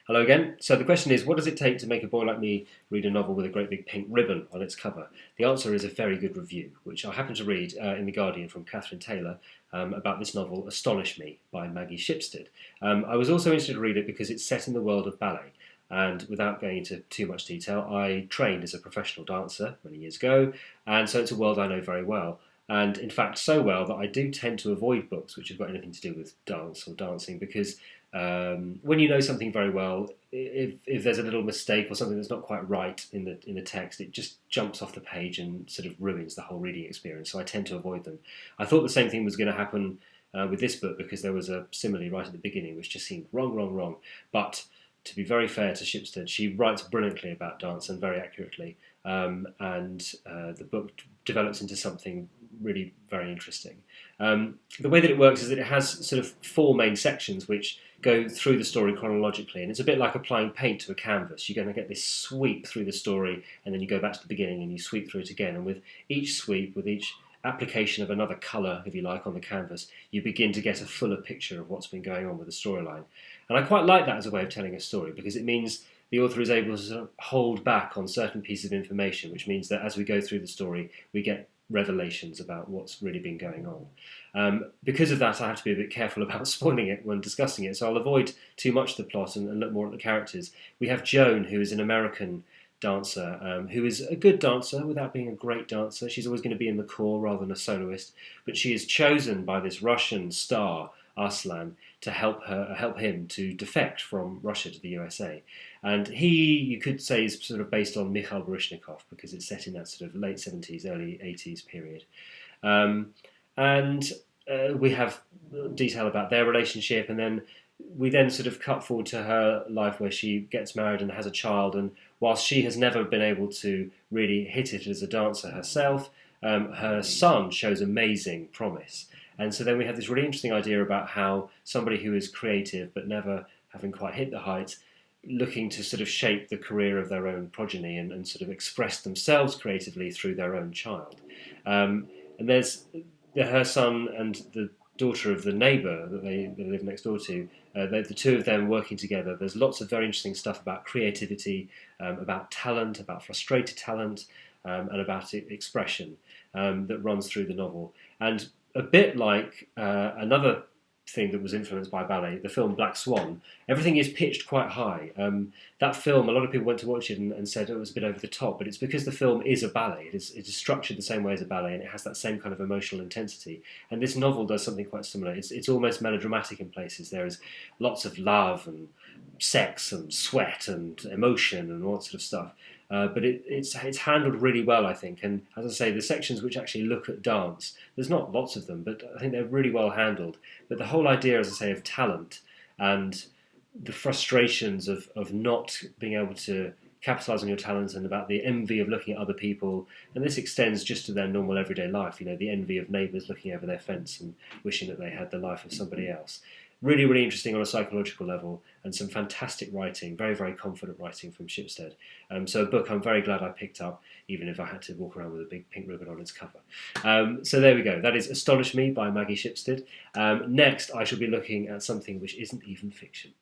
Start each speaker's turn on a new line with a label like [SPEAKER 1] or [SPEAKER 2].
[SPEAKER 1] Hello again. So the question is, what does it take to make a boy like me read a novel with a great big pink ribbon on its cover? The answer is a very good review, which I happened to read in The Guardian from Catherine Taylor about this novel, Astonish Me, by Maggie Shipstead. I was also interested to read it because it's set in the world of ballet. And without going into too much detail, I trained as a professional dancer many years ago, and so it's a world I know very well. And in fact, so well that I do tend to avoid books which have got anything to do with dance or dancing because when you know something very well, if there's a little mistake or something that's not quite right in the text, it just jumps off the page and sort of ruins the whole reading experience. So I tend to avoid them. I thought the same thing was going to happen with this book because there was a simile right at the beginning which just seemed wrong, wrong, wrong. But to be very fair to Shipstead, she writes brilliantly about dance and very accurately, and the book develops into something really very interesting. The way that it works is that it has sort of four main sections which go through the story chronologically, and it's a bit like applying paint to a canvas. You're going to get this sweep through the story, and then you go back to the beginning and you sweep through it again, and with each sweep, with each application of another colour, if you like, on the canvas, you begin to get a fuller picture of what's been going on with the storyline. And I quite like that as a way of telling a story because it means the author is able to sort of hold back on certain pieces of information, which means that as we go through the story, we get revelations about what's really been going on. Because of that, I have to be a bit careful about spoiling it when discussing it, so I'll avoid too much of the plot and look more at the characters. We have Joan, who is an American dancer, who is a good dancer without being a great dancer. She's always going to be in the corps rather than a soloist, but she is chosen by this Russian star, Arslan, to help him to defect from Russia to the USA. And he, you could say, is sort of based on Mikhail Baryshnikov because it's set in that sort of late 70s, early 80s period. And we have detail about their relationship, and then we then sort of cut forward to her life where she gets married and has a child, and whilst she has never been able to really hit it as a dancer herself, her son shows amazing promise. And so then we have this really interesting idea about how somebody who is creative but never having quite hit the heights, looking to sort of shape the career of their own progeny and sort of express themselves creatively through their own child. And there's her son and the daughter of the neighbour that they live next door to, the two of them working together. There's lots of very interesting stuff about creativity, about talent, about frustrated talent, and about expression that runs through the novel. And a bit like another thing that was influenced by ballet, the film Black Swan, everything is pitched quite high. That film, a lot of people went to watch it and said it was a bit over the top, but it's because the film is a ballet. It is structured the same way as a ballet, and it has that same kind of emotional intensity. And this novel does something quite similar. It's almost melodramatic in places. There is lots of love and sex and sweat and emotion and all that sort of stuff. But it's handled really well, I think. And as I say, the sections which actually look at dance, there's not lots of them, but I think they're really well handled. But the whole idea, as I say, of talent and the frustrations of not being able to capitalise on your talents and about the envy of looking at other people, and this extends just to their normal everyday life, the envy of neighbours looking over their fence and wishing that they had the life of somebody else. Really, really interesting on a psychological level, and some fantastic writing, very, very confident writing from Shipstead. So a book I'm very glad I picked up, even if I had to walk around with a big pink ribbon on its cover. So there we go. That is Astonish Me by Maggie Shipstead. Next, I shall be looking at something which isn't even fiction.